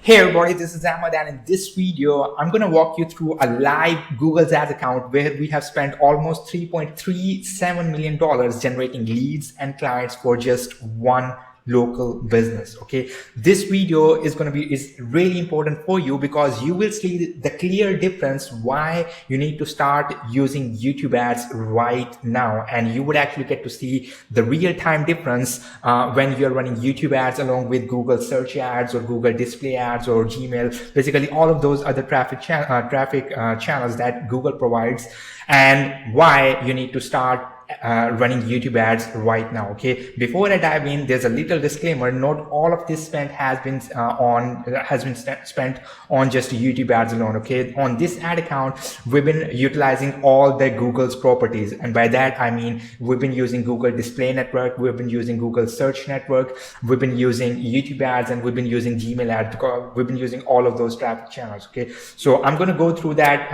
Hey everybody, this is Ahmad, and in this video, I'm going to walk you through a live Google Ads account where we have spent almost $3.37 million generating leads and clients for just one local business. Okay, this video is really important for you because you will see the clear difference why you need to start using YouTube ads right now, and you would actually get to see the real-time difference when you're running YouTube ads along with Google search ads or Google display ads or Gmail, basically all of those other traffic channels that Google provides, and why you need to start running YouTube ads right now. Okay, before I dive in, there's a little disclaimer: not all of this spend has been spent on just YouTube ads alone. Okay, on this ad account, we've been utilizing all the Google's properties, and by that I mean we've been using Google Display Network, we've been using Google Search Network, we've been using YouTube ads, and we've been using Gmail ads. We've been using all of those traffic channels. Okay, so I'm going to go through that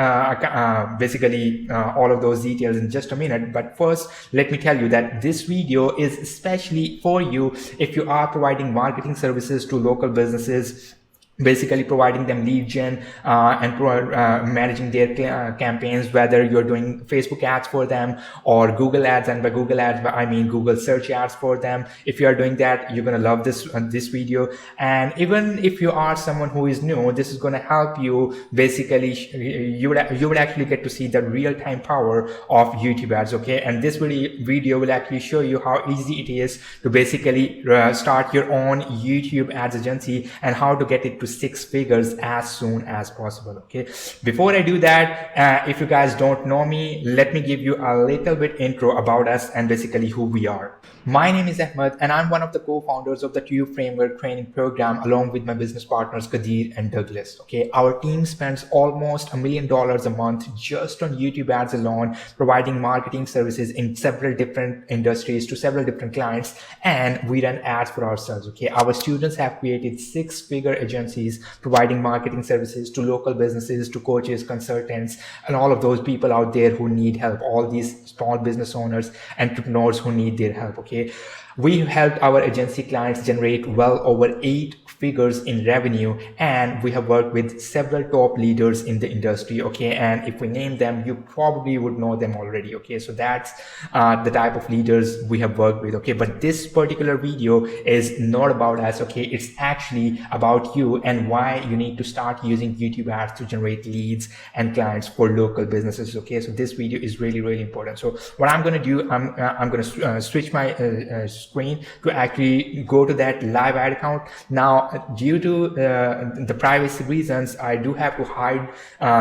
all of those details in just a minute, but first let me tell you that this video is especially for you if you are providing marketing services to local businesses, basically providing them lead gen and managing their campaigns, whether you're doing Facebook ads for them or Google ads, and by Google ads I mean Google search ads for them. If you are doing that, you're going to love this video. And even if you are someone who is new, this is going to help you. Basically you would actually get to see the real-time power of YouTube ads. Okay, and this video will actually show you how easy it is to basically start your own YouTube ads agency and how to get it to 6 figures as soon as possible. Okay, before I do that, if you guys don't know me, let me give you a little bit intro about us and basically who we are. My name is Ahmad, and I'm one of the co-founders of the Tube Framework training program along with my business partners Qadeer and Douglas. Okay, our team spends almost $1 million a month just on YouTube ads alone, providing marketing services in several different industries to several different clients, and we run ads for ourselves. Okay, our students have created 6-figure agencies providing marketing services to local businesses, to coaches, consultants, and all of those people out there who need help, all these small business owners, entrepreneurs who need their help. Okay, we helped our agency clients generate well over 8 figures in revenue, and we have worked with several top leaders in the industry. Okay, and if we name them, you probably would know them already. Okay, so that's the type of leaders we have worked with. Okay, but this particular video is not about us. Okay, it's actually about you and why you need to start using YouTube ads to generate leads and clients for local businesses. Okay, so this video is really important. So what I'm going to do, I'm going to switch my screen to actually go to that live ad account. Now, due to the privacy reasons, I do have to hide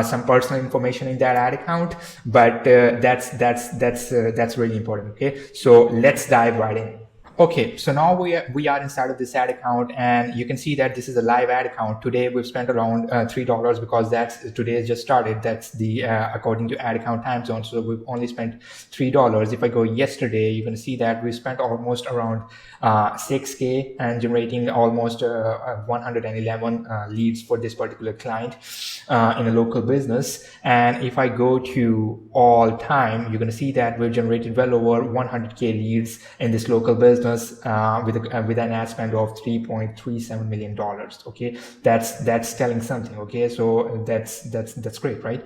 some personal information in that ad account, but that's really important. Okay, so let's dive right in. Okay, so now we are inside of this ad account, and you can see that this is a live ad account. Today we've spent around $3 because today just started. That's the according to ad account time zone. So we've only spent $3. If I go yesterday, you can see that we spent almost around 6K and generating almost 111 leads for this particular client in a local business. And if I go to all time, you're going to see that we've generated well over 100K leads in this local business with an ad spend of $3.37 million. Okay, that's telling something. Okay, so that's great, right?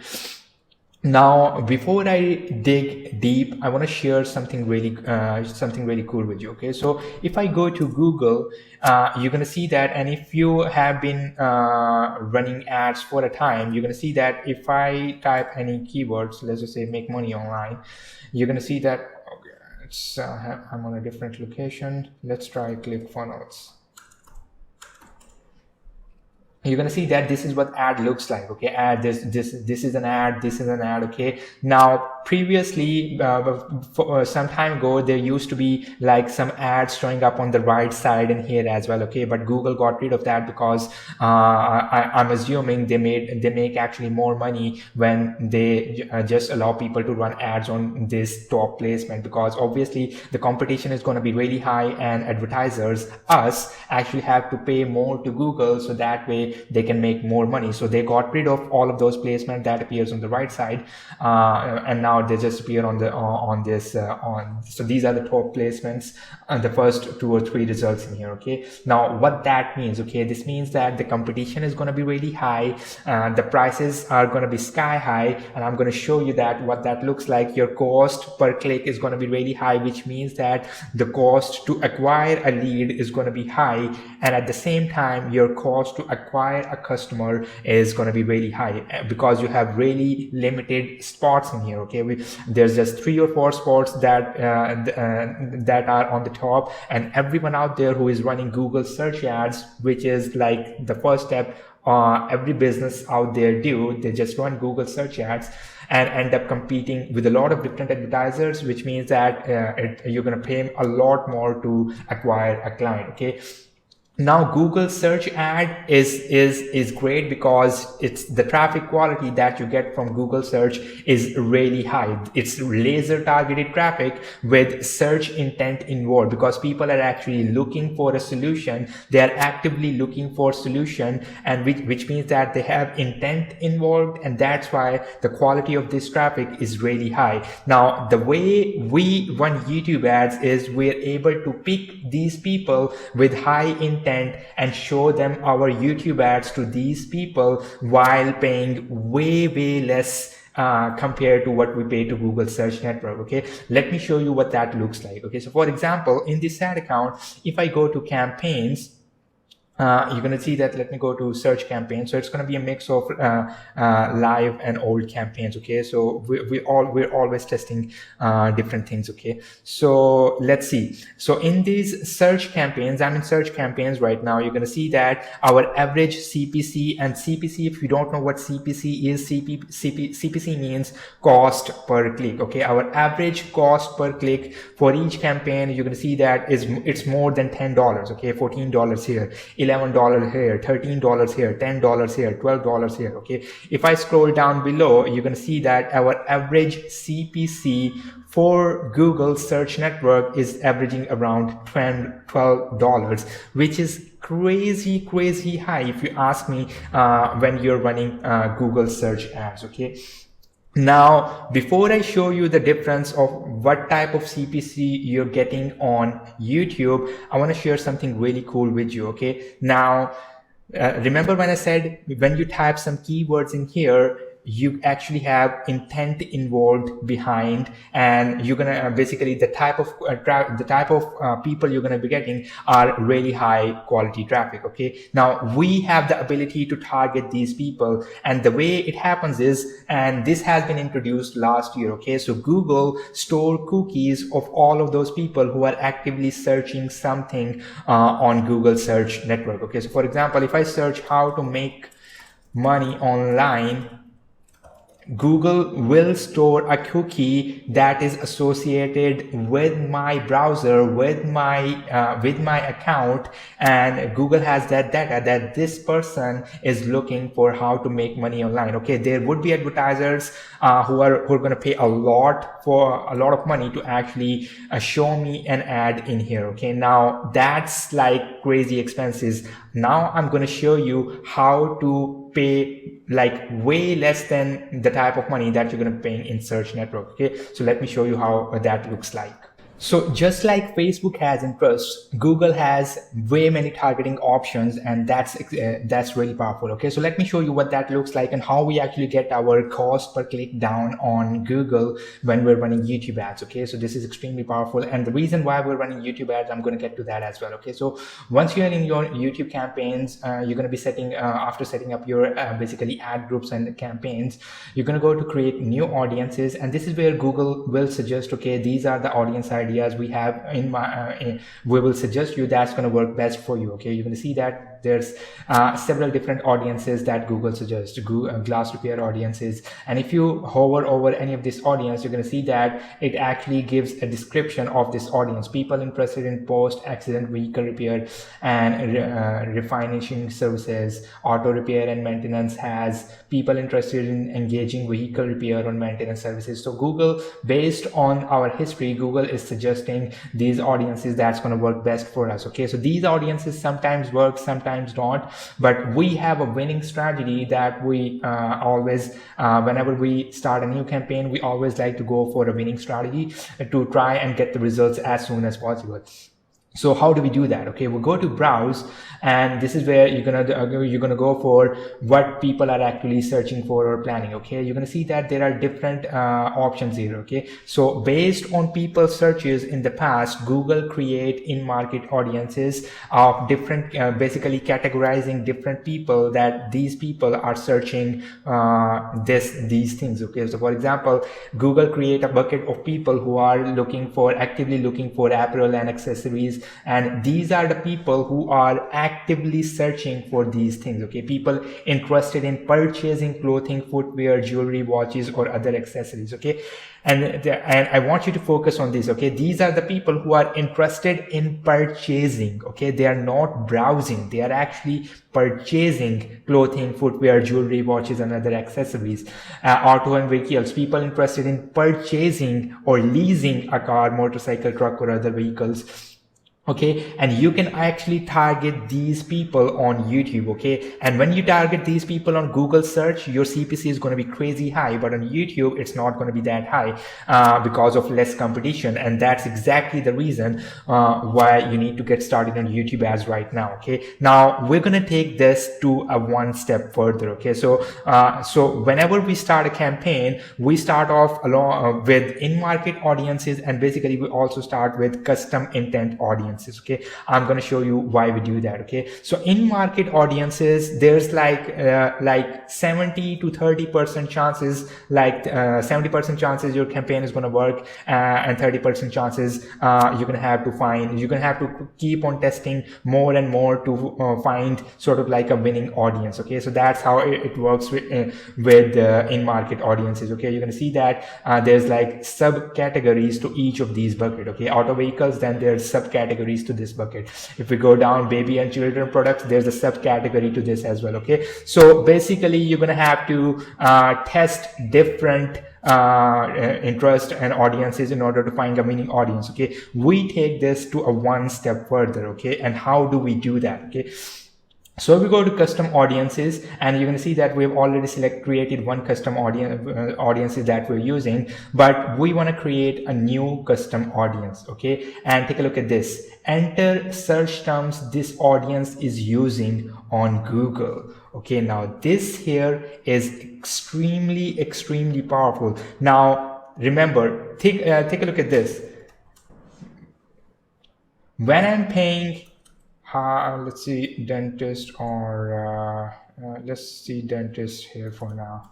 Now, before I dig deep, I want to share something really cool with you. Okay, so if I go to Google, you're going to see that, and if you have been running ads for a time, you're going to see that if I type any keywords, let's just say make money online, you're going to see that. Okay, I'm on a different location. Let's try ClickFunnels. You're going to see that this is what ad looks like. Okay, ad, this is an ad, this is an ad. Okay, now previously some time ago there used to be like some ads showing up on the right side and here as well. Okay, but Google got rid of that because I'm assuming they make actually more money when they just allow people to run ads on this top placement, because obviously the competition is going to be really high, and advertisers, us, actually have to pay more to Google so that way they can make more money. So they got rid of all of those placement that appears on the right side, and now now they just appear on the on this on. So these are the top placements and the first 2 or 3 results in here. Okay, now what that means, okay, this means that the competition is going to be really high, the prices are going to be sky high, and I'm going to show you that what that looks like. Your cost per click is going to be really high, which means that the cost to acquire a lead is going to be high, and at the same time your cost to acquire a customer is going to be really high because you have really limited spots in here. Okay, there's just 3 or 4 spots that that are on the top, and everyone out there who is running Google search ads, which is like the first step every business out there do, they just run Google search ads and end up competing with a lot of different advertisers, which means that you're going to pay a lot more to acquire a client. Okay, now Google search ad is great because it's the traffic quality that you get from Google search is really high. It's laser targeted traffic with search intent involved, because people are actually looking for a solution. They are actively looking for solution, and which means that they have intent involved, and that's why the quality of this traffic is really high. Now the way we run YouTube ads is we're able to pick these people with high intent and show them our YouTube ads to these people while paying way less compared to what we pay to Google search network. Okay, let me show you what that looks like. Okay, so for example, in this ad account, if I go to campaigns, you're going to see that, let me go to search campaigns. So it's going to be a mix of live and old campaigns. Okay, so we're always testing different things. Okay, so let's see. So in these search campaigns, I'm in search campaigns right now. You're going to see that our average CPC, and CPC, if you don't know what CPC is, CPC means cost per click. Okay, our average cost per click for each campaign, you're going to see that it's more than $10. Okay, $14 here, $11 here, $13 here, $10 here, $12 here. Okay, if I scroll down below, you're going to see that our average CPC for Google search network is averaging around $12, which is crazy high if you ask me, when you're running Google search ads. Okay, now before I show you the difference of what type of CPC you're getting on YouTube, I want to share something really cool with you. Okay, now remember when I said when you type some keywords in here, you actually have intent involved behind, and you're gonna basically the type of people you're gonna be getting are really high quality traffic. Okay, now we have the ability to target these people, and the way it happens is, and this has been introduced last year. Okay, so Google store cookies of all of those people who are actively searching something on Google search network. Okay, so for example, if I search how to make money online, Google will store a cookie that is associated with my browser, with my account, and Google has that data that this person is looking for how to make money online. Okay, there would be advertisers who are going to pay a lot of money to actually show me an ad in here. Okay, now that's like crazy expenses. Now I'm going to show you how to pay like way less than the type of money that you're going to pay in search network. Okay, so let me show you how that looks like. So just like Facebook has interests, Google has way many targeting options, and that's really powerful. Okay, so let me show you what that looks like and how we actually get our cost per click down on Google when we're running YouTube ads. Okay, so this is extremely powerful, and the reason why we're running YouTube ads, I'm going to get to that as well. Okay, so once you're in your YouTube campaigns, you're going to be after setting up your basically ad groups and campaigns, you're going to go to create new audiences, and this is where Google will suggest, okay, these are the audience ideas we have in my we will suggest you that's going to work best for you. Okay, you're going to see that there's several different audiences that Google suggests, glass repair audiences, and if you hover over any of this audience, you're going to see that it actually gives a description of this audience: people interested in post-accident vehicle repair and refinishing services. Auto repair and maintenance has people interested in engaging vehicle repair or maintenance services. So Google, based on our history, Google is suggesting these audiences that's going to work best for us. Okay, so these audiences sometimes work, sometimes sometimes don't. But we have a winning strategy that we always, whenever we start a new campaign, we always like to go for a winning strategy to try and get the results as soon as possible. So how do we do that? Okay, we'll go to browse, and this is where you're gonna go for what people are actually searching for or planning. Okay, you're gonna see that there are different options here. Okay, so based on people's searches in the past, Google create in-market audiences of different, basically categorizing different people that these people are searching these things. Okay, so for example, Google create a bucket of people who are actively looking for apparel and accessories. And these are the people who are actively searching for these things. Okay, people interested in purchasing clothing, footwear, jewelry, watches, or other accessories. Okay, and I want you to focus on this. Okay, these are the people who are interested in purchasing. Okay, they are not browsing, they are actually purchasing clothing, footwear, jewelry, watches, and other accessories. Auto and vehicles, people interested in purchasing or leasing a car, motorcycle, truck, or other vehicles. Okay, and you can actually target these people on YouTube. Okay, and when you target these people on Google search, your CPC is going to be crazy high, but on YouTube it's not going to be that high because of less competition. And that's exactly the reason why you need to get started on YouTube ads right now. Okay, now we're going to take this to a one step further. Okay, so whenever we start a campaign, we start off along with in-market audiences, and basically we also start with custom intent audiences. Okay, I'm going to show you why we do that. Okay, so in market audiences, there's like 70 to 30% chances, 70% chances your campaign is going to work, and 30% chances you're going to have to keep on testing more and more to find sort of like a winning audience. Okay, so that's how it works with in market audiences. Okay, you're going to see that there's like subcategories to each of these buckets. Okay, auto vehicles, then there's subcategories to this bucket. If we go down baby and children products, there's a subcategory to this as well. Okay, so basically you're going to have to test different interest and audiences in order to find a winning audience. Okay, we take this to a one step further. Okay, and how do we do that? Okay, so we go to custom audiences, and you're going to see that we've already created one custom audiences that we're using, but we want to create a new custom audience. Okay, and take a look at this. Enter search terms this audience is using on Google. Okay, now this here is extremely powerful. Now remember, take a look at this. When I'm paying let's see dentist, or let's see dentist here for now.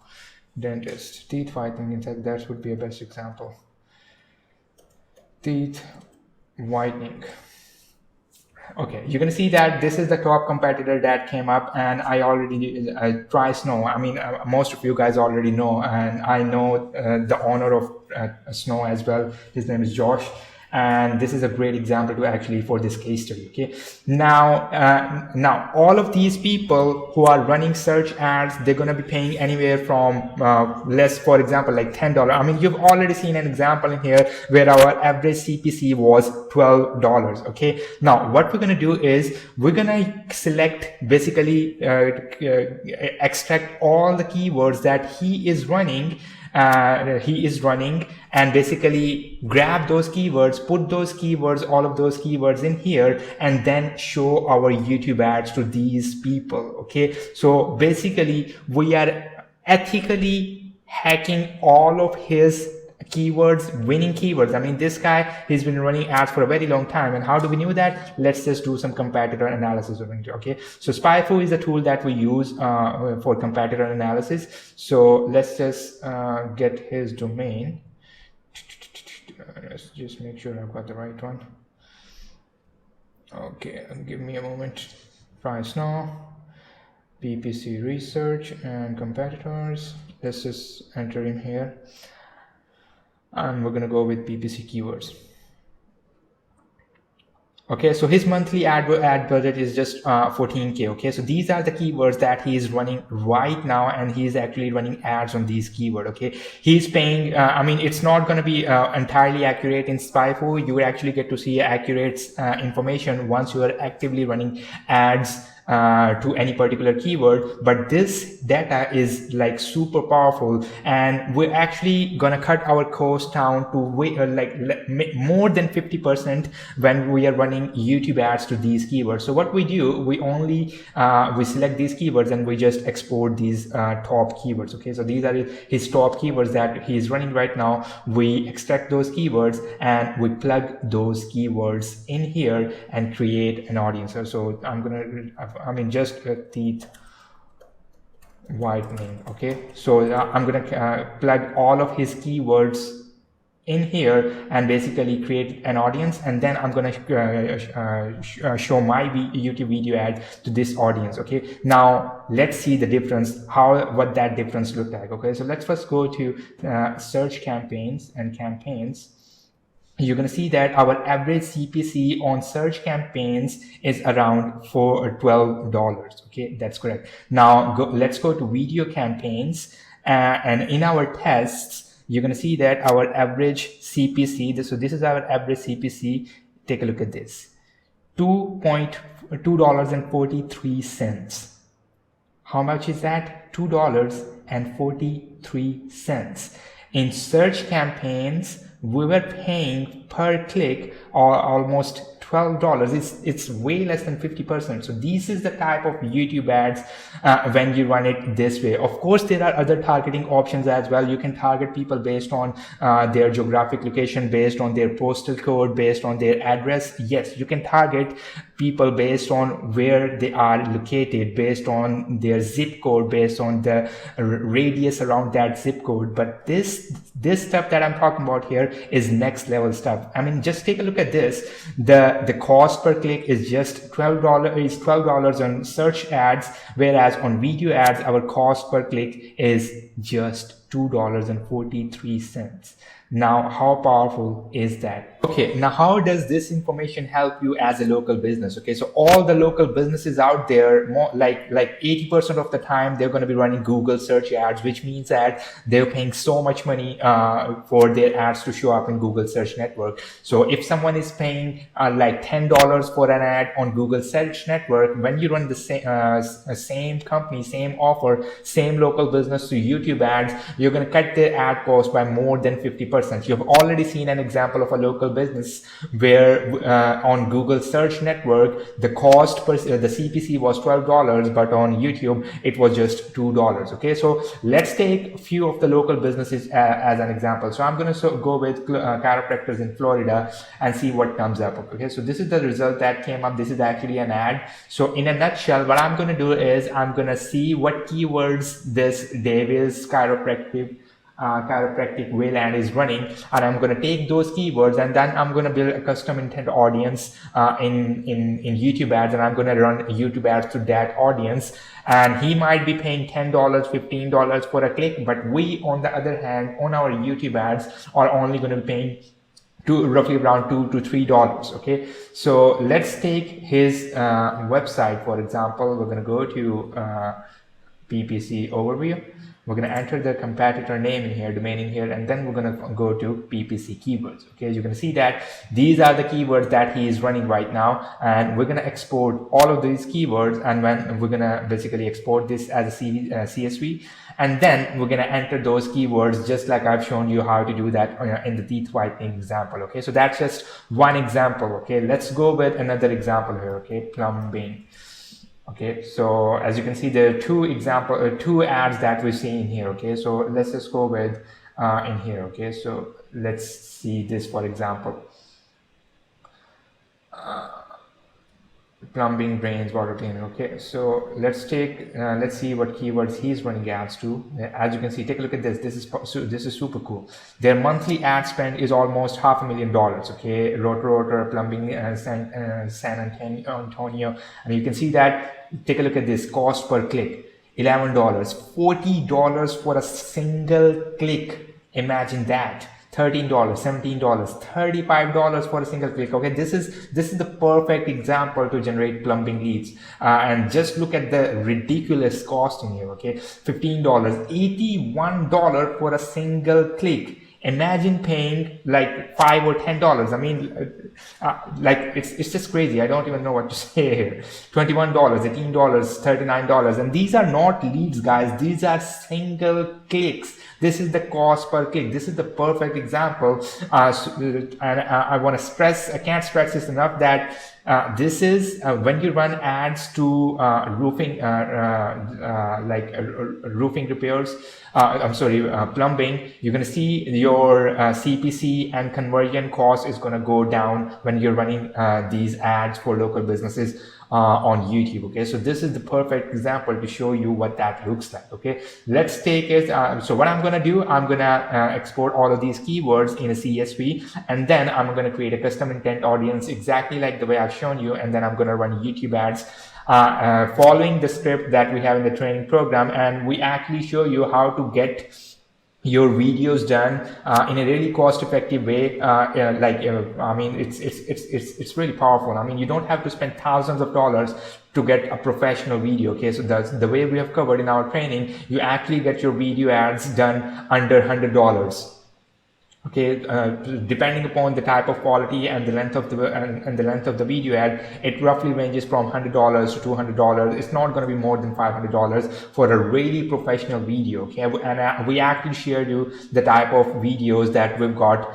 Dentist, teeth whitening, in fact that would be a best example. Teeth whitening. Okay, you're going to see that this is the top competitor that came up, and I already try Snow. I mean, most of you guys already know, and I know the owner of Snow as well. His name is Josh. And this is a great example to actually for this case study. Okay, now all of these people who are running search ads, they're going to be paying anywhere from less, for example, like $10. I mean, you've already seen an example in here where our average CPC was $12. Okay, now what we're going to do is we're going to select, basically extract all the keywords that he is running, and basically grab those keywords, put those keywords, all of those keywords in here, and then show our YouTube ads to these people. Okay, so basically we are ethically hacking all of his keywords, winning keywords. I mean, this guy, he's been running ads for a very long time. And how do we know that? Let's just do some competitor analysis. Okay, so SpyFu is a tool that we use for competitor analysis. So let's just get his domain. Let's just make sure I've got the right one. Okay, give me a moment. Price now, PPC research and competitors. Let's just enter him here. And we're going to go with PPC keywords. Okay, so his monthly ad budget is just 14K. Okay, so these are the keywords that he is running right now, and he is actually running ads on these keywords. Okay, he's paying, I mean, it's not going to be entirely accurate in SpyFu. You will actually get to see accurate information once you are actively running ads to any particular keyword, but this data is like super powerful, and we're actually gonna cut our cost down to more than 50% when we are running YouTube ads to these keywords. So what we do, we only we select these keywords and we just export these top keywords. Okay, so these are his top keywords that he's running right now. We extract those keywords and we plug those keywords in here and create an audience. So just teeth whitening. Okay, so I'm gonna plug all of his keywords in here and basically create an audience, and then I'm gonna show my YouTube video ad to this audience. Okay, now let's see the difference, what that difference look like. Okay, so let's first go to search campaigns and campaigns. You're going to see that our average CPC on search campaigns is around $12. Okay, that's correct. Now let's go to video campaigns, and in our tests, you're going to see that our average CPC, so this is our average CPC. Take a look at this, $2.43. How much is that? $2.43. In search campaigns, we were paying per click or almost $12. It's way less than 50%. So this is the type of YouTube ads when you run it this way. Of course, there are other targeting options as well. You can target people based on their geographic location, based on their postal code, based on their address. Yes, you can target people based on where they are located, based on their zip code, based on the radius around that zip code. But this stuff that I'm talking about here is next level stuff. I mean, just take a look at this. The cost per click is just $12 on search ads, whereas on video ads our cost per click is just $2.43. Now, how powerful is that? Okay, now how does this information help you as a local business? Okay, so all the local businesses out there, more like 80% of the time, they're going to be running Google search ads, which means that they're paying so much money for their ads to show up in Google search network. So if someone is paying like $10 for an ad on Google search network, when you run the same company, same offer, same local business to YouTube ads, you're going to cut their ad cost by more than 50%. You've already seen an example of a local business where on Google search network, the cost per the CPC was $12, but on YouTube it was just $2. Okay, so let's take a few of the local businesses as an example. So I'm going to go with chiropractors in Florida and see what comes up. Okay, so this is the result that came up. This is actually an ad. So in a nutshell, what I'm going to do is I'm going to see what keywords this Davis chiropractic whale ad is running, and I'm going to take those keywords and then I'm going to build a custom intent audience in YouTube ads, and I'm going to run YouTube ads to that audience, and he might be paying $10, $15 for a click, but we on the other hand on our YouTube ads are only going to be paying roughly around $2 to $3. Okay, so let's take his website for example. We're going to go to PPC overview. We're going to enter the competitor name in here, domain in here, and then we're going to go to PPC keywords. Okay, you're going to see that these are the keywords that he is running right now, and we're going to export all of these keywords, and when we're going to basically export this as a CSV, and then we're going to enter those keywords just like I've shown you how to do that in the teeth whitening example. Okay, so that's just one example. Okay, let's go with another example here. Okay, plumbing. Okay, so as you can see, there are two ads that we're seeing here. Okay, so let's just go with in here. Okay, so let's see this for example. Plumbing, drains, water cleaning. Okay, so let's see what keywords he's running ads to. As you can see, take a look at this. This is super cool. Their monthly ad spend is almost $500,000. Okay, rotor plumbing, San Antonio, and you can see that. Take a look at this cost per click, $11, $40 for a single click. Imagine that. $13, $17, $35 for a single click. Okay, this is the perfect example to generate plumbing leads. And just look at the ridiculous cost in here. Okay, $15, $81 for a single click. Imagine paying like $5 or $10. I mean, like it's just crazy. I don't even know what to say here. $21, $18, $39, and these are not leads, guys. These are single clicks. This is the cost per click. This is the perfect example. And I want to stress, I can't stress this enough, that this is when you run ads to roofing, roofing repairs, plumbing, you're going to see your CPC and conversion cost is going to go down when you're running these ads for local businesses on YouTube. Okay, so this is the perfect example to show you what that looks like. Okay, let's take it. So what I'm going to do, I'm going to export all of these keywords in a CSV, and then I'm going to create a custom intent audience exactly like the way I've shown you, and then I'm going to run YouTube ads following the script that we have in the training program, and we actually show you how to get your videos done in a really cost-effective way. I mean, it's really powerful. I mean, you don't have to spend thousands of dollars to get a professional video. Okay, so that's the way we have covered in our training. You actually get your video ads done under $100. Okay, depending upon the type of quality and the length of the video ad, it roughly ranges from $100 to $200. It's not going to be more than $500 for a really professional video. Okay, and we actually shared you the type of videos that we've got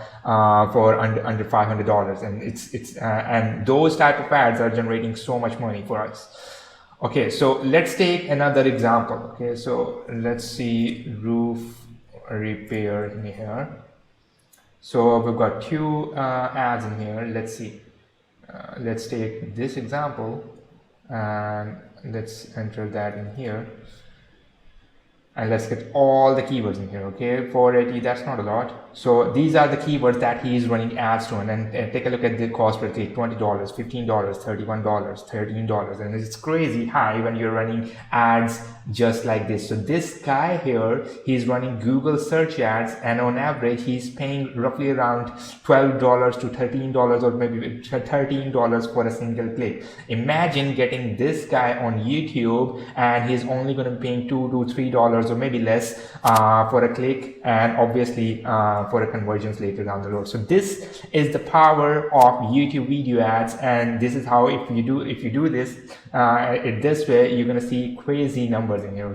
for under $500, and and those type of ads are generating so much money for us. Okay, so let's take another example. Okay, so let's see roof repair in here. So we've got two ads in here. Let's see. Let's take this example and let's enter that in here. And let's get all the keywords in here. Okay, 480, that's not a lot. So these are the keywords that he is running ads to, and then take a look at the cost per click: $20, $15, $31, $13, and it's crazy high when you're running ads just like this. So this guy here, he's running Google search ads, and on average he's paying roughly around $12 to $13, or maybe $13 for a single click. Imagine getting this guy on YouTube, and he's only going to be paying $2 to $3 or maybe less for a click, and obviously for a conversions later down the road. So this is the power of YouTube video ads, and this is how if you do this this way, you're going to see crazy numbers in here.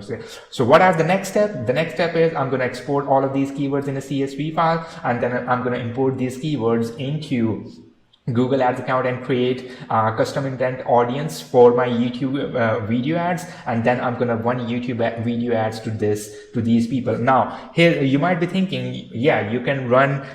So what are the next step? The next step is I'm going to export all of these keywords in a CSV file, and then I'm going to import these keywords into Google Ads account and create a custom intent audience for my YouTube video ads, and then I'm gonna run YouTube video ads to these people. Now here you might be thinking, yeah, you can run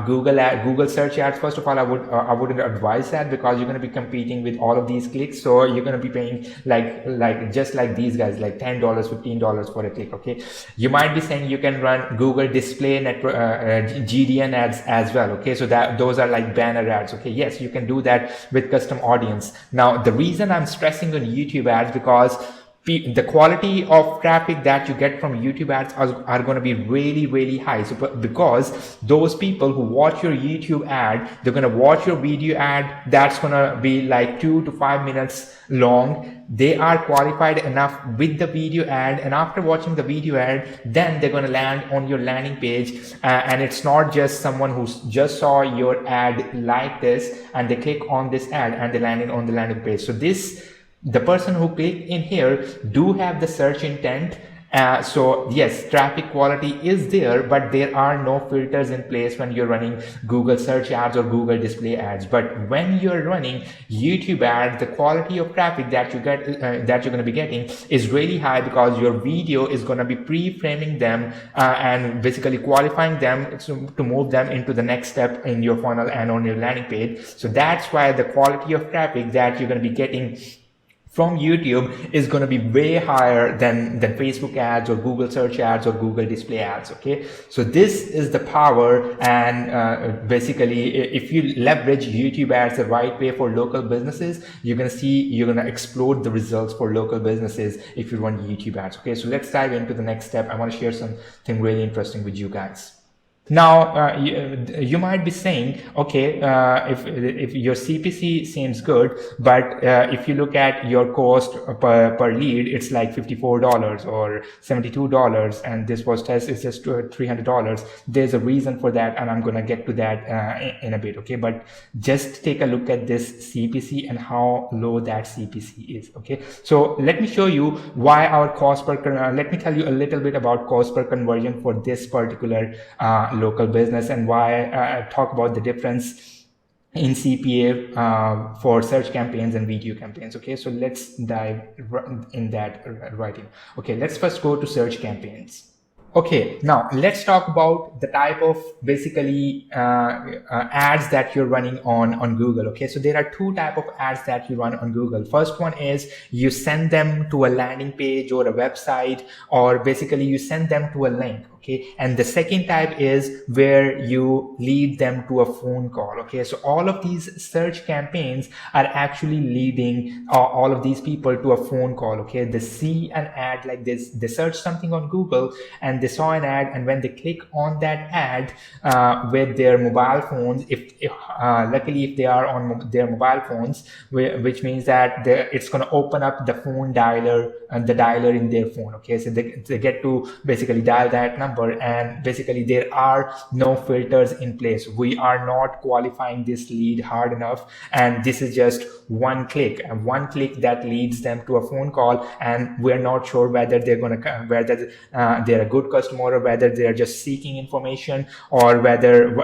Google search ads. First of all, I wouldn't advise that, because you're gonna be competing with all of these clicks, so you're gonna be paying like just like these guys, like $10, $15 for a click. Okay, you might be saying you can run Google display network GDN ads as well. Okay, so that those are like banner ads. Okay, yes, you can do that with custom audience. Now, the reason I'm stressing on YouTube ads, because the quality of traffic that you get from YouTube ads are going to be really, really high. So because those people who watch your YouTube ad, they're going to watch your video ad that's going to be like 2 to 5 minutes long. They are qualified enough with the video ad, and after watching the video ad, then they're going to land on your landing page, and it's not just someone who just saw your ad like this and they click on this ad and they landed on the landing page. So the person who clicked in here do have the search intent. So yes, traffic quality is there, but there are no filters in place when you're running Google search ads or Google display ads. But when you're running YouTube ads, the quality of traffic that you get that you're going to be getting is really high, because your video is going to be pre-framing them and basically qualifying them to move them into the next step in your funnel and on your landing page. So that's why the quality of traffic that you're going to be getting from YouTube is going to be way higher than Facebook ads or Google search ads or Google display ads. Okay, so this is the power, and basically if you leverage YouTube ads the right way for local businesses, you're going to explode the results for local businesses if you run YouTube ads. Okay, so let's dive into the next step. I want to share something really interesting with you guys. Now, you might be saying, okay, if your CPC seems good, but if you look at your cost per lead, it's like $54 or $72, and this was test is just $300. There's a reason for that, and I'm gonna get to that in a bit, okay? But just take a look at this CPC and how low that CPC is, okay? So let me show you why our cost per let me tell you a little bit about cost per conversion for this particular local business, and why I talk about the difference in CPA for search campaigns and video campaigns. Okay, so let's dive in that right in. Okay, let's first go to search campaigns. Okay, now let's talk about the type of basically ads that you're running on Google. Okay, so there are two type of ads that you run on Google. First one is you send them to a landing page or a website, or basically you send them to a link. Okay, and the second type is where you lead them to a phone call. Okay, so all of these search campaigns are actually leading all of these people to a phone call. Okay, they see an ad like this, they search something on Google and they saw an ad, and when they click on that ad with their mobile phones, if luckily if they are on their mobile phones, which means that it's going to open up the phone dialer and the dialer in their phone. Okay, so they get to basically dial that number, and basically there are no filters in place. We are not qualifying this lead hard enough, and this is just one click that leads them to a phone call, and we're not sure whether they're a good customer, or whether they're just seeking information, or whether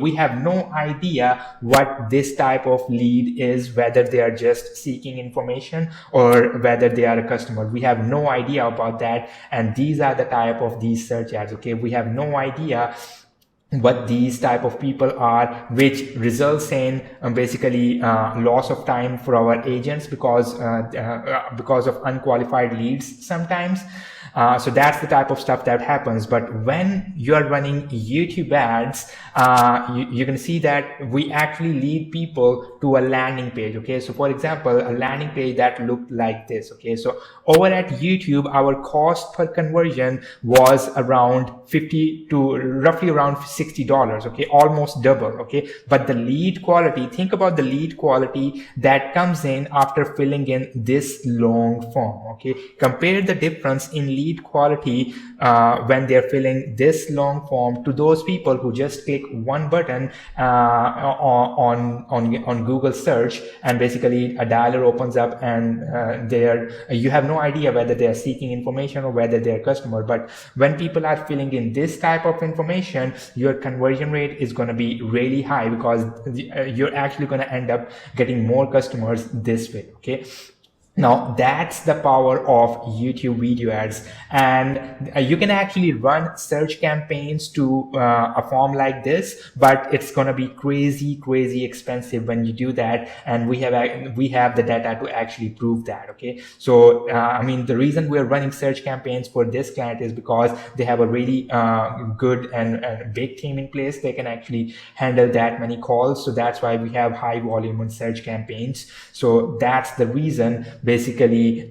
we have no idea what this type of lead is, whether they are just seeking information or whether they are a customer. We have no idea about that, and these are the type of these search ads. Okay, we have no idea what these type of people are, which results in basically loss of time for our agents because of unqualified leads sometimes. So that's the type of stuff that happens. But when you are running YouTube ads, you can see that we actually lead people to a landing page. Okay, so for example, a landing page that looked like this. Okay, so over at YouTube, our cost per conversion was around 50 to roughly around $60. Okay, almost double. Okay, but the lead quality, think about the lead quality that comes in after filling in this long form. Okay, compare the difference in lead quality when they're filling this long form to those people who just click one button on Google search, and basically a dialer opens up, and you have no idea whether they are seeking information or whether they are customer. But when people are filling in this type of information, your conversion rate is going to be really high, because you're actually going to end up getting more customers this way. Okay, now that's the power of YouTube video ads, and you can actually run search campaigns to a form like this, but it's gonna be crazy expensive when you do that, and we have the data to actually prove that. Okay, so the reason we're running search campaigns for this client is because they have a really good and big team in place. They can actually handle that many calls, so that's why we have high volume on search campaigns. So that's the reason. Basically,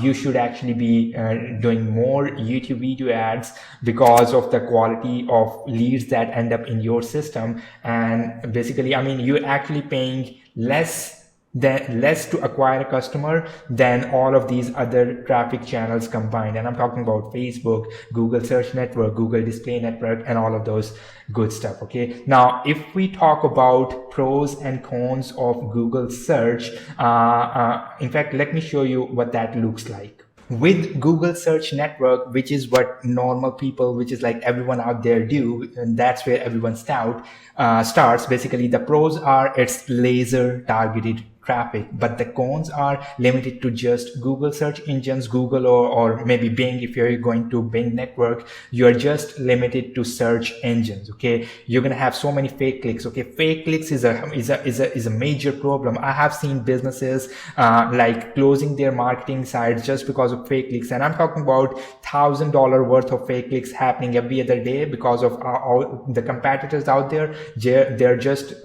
you should actually be doing more YouTube video ads because of the quality of leads that end up in your system. And basically, you're actually paying less to acquire a customer than all of these other traffic channels combined. And I'm talking about Facebook, Google Search Network, Google Display Network, and all of those good stuff. Okay, now if we talk about pros and cons of Google search, in fact, let me show you what that looks like. With Google Search Network, which is what normal people, which is like everyone out there do, and that's where everyone starts. Basically, the pros are it's laser targeted traffic, but the cons are limited to just Google search engines, Google or maybe Bing. If you're going to Bing network, you're just limited to search engines. Okay, you're gonna have so many fake clicks. Okay, fake clicks is a major problem. I have seen businesses like closing their marketing sites just because of fake clicks, and I'm talking about $1,000 worth of fake clicks happening every other day because of all the competitors out there. They're just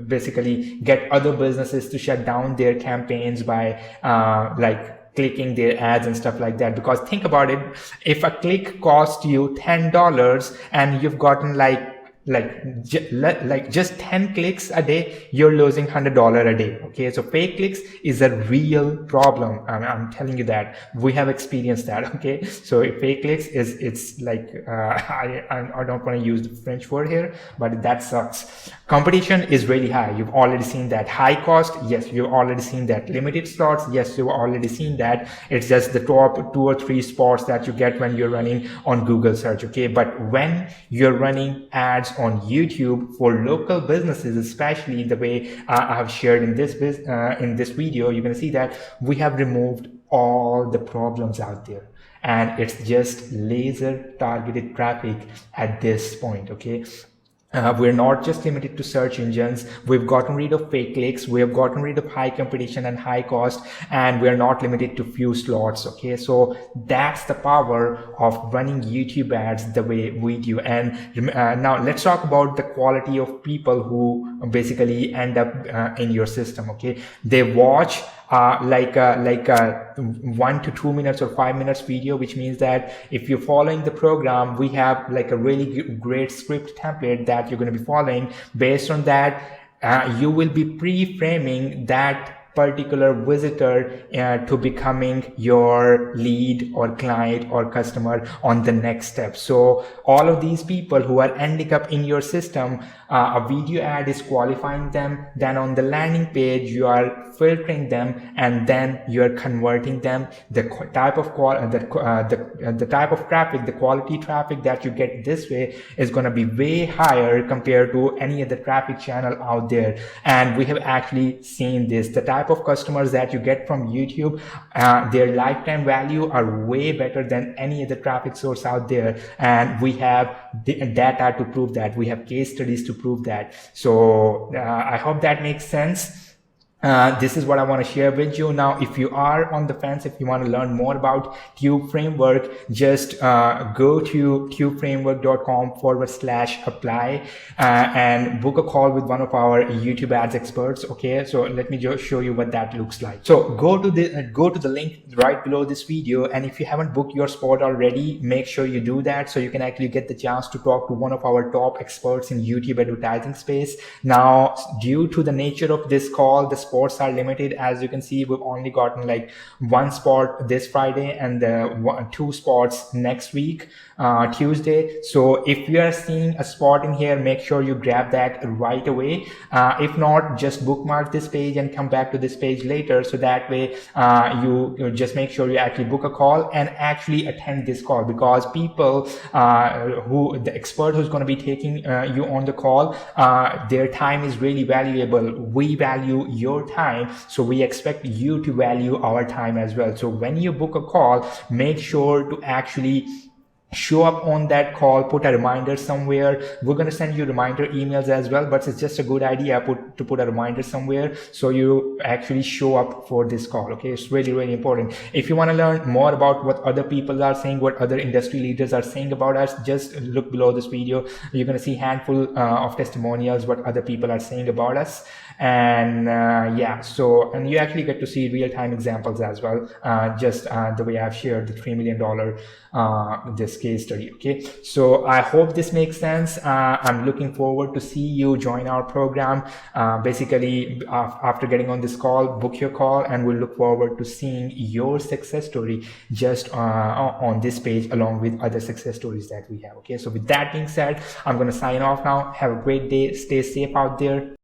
basically get other businesses to shut down their campaigns by like clicking their ads and stuff like that. Because think about it, if a click cost you $10 and you've gotten like like just 10 clicks a day, you're losing $100 a day. Okay, so fake clicks is a real problem. I'm telling you that we have experienced that. Okay, so fake clicks it's like I don't want to use the French word here, but that sucks. Competition is really high. You've already seen that. High cost, yes, you've already seen that. Limited slots, yes, you've already seen that. It's just the top 2 or 3 spots that you get when you're running on Google search. Okay, but when you're running ads on YouTube for local businesses, especially the way I have shared in this video, you're going to see that we have removed all the problems out there, and it's just laser targeted traffic at this point. Okay, we're not just limited to search engines. We've gotten rid of fake clicks. We have gotten rid of high competition and high cost, and we're not limited to few slots. Okay, so that's the power of running YouTube ads the way we do. And now let's talk about the quality of people who basically end up in your system. Okay, they watch like a 1 to 2 minutes or 5 minutes video, which means that if you're following the program, we have like a really great script template that you're going to be following. Based on that, you will be pre-framing that particular visitor to becoming your lead or client or customer on the next step. So all of these people who are ending up in your system, a video ad is qualifying them, then on the landing page you are filtering them, and then you are converting them. The type of the type of traffic, the quality traffic that you get this way is going to be way higher compared to any other traffic channel out there. And we have actually seen this. The type of customers that you get from YouTube, their lifetime value are way better than any other traffic source out there, and we have data to prove that. We have case studies to prove that. So I hope that makes sense. This is what I want to share with you. Now, if you are on the fence, if you want to learn more about Tube Framework, just go to tubeframework.com/apply and book a call with one of our YouTube ads experts. Okay, so let me just show you what that looks like. So go to the link right below this video, and if you haven't booked your spot already, make sure you do that so you can actually get the chance to talk to one of our top experts in YouTube advertising space. Now, due to the nature of this call, the spots are limited. As you can see, we've only gotten like 1 spot this Friday and 2 spots next week, Tuesday. So if you are seeing a spot in here, make sure you grab that right away. If not, just bookmark this page and come back to this page later, so that way you just make sure you actually book a call and actually attend this call, because people the expert who's going to be taking you on the call, their time is really valuable. We value your time, so we expect you to value our time as well. So when you book a call, make sure to actually show up on that call, put a reminder somewhere. We're going to send you reminder emails as well, but it's just a good idea to put a reminder somewhere so you actually show up for this call. Okay, it's really, really important. If you want to learn more about what other people are saying, what other industry leaders are saying about us, just look below this video. You're going to see a handful of testimonials, what other people are saying about us. And yeah, so, and you actually get to see real-time examples as well, just the way I've shared the $3 million this case study. Okay, so I hope this makes sense. I'm looking forward to see you join our program. Basically, after getting on this call, book your call, and we'll look forward to seeing your success story just on this page, along with other success stories that we have. Okay, so with that being said, I'm going to sign off now. Have a great day. Stay safe out there.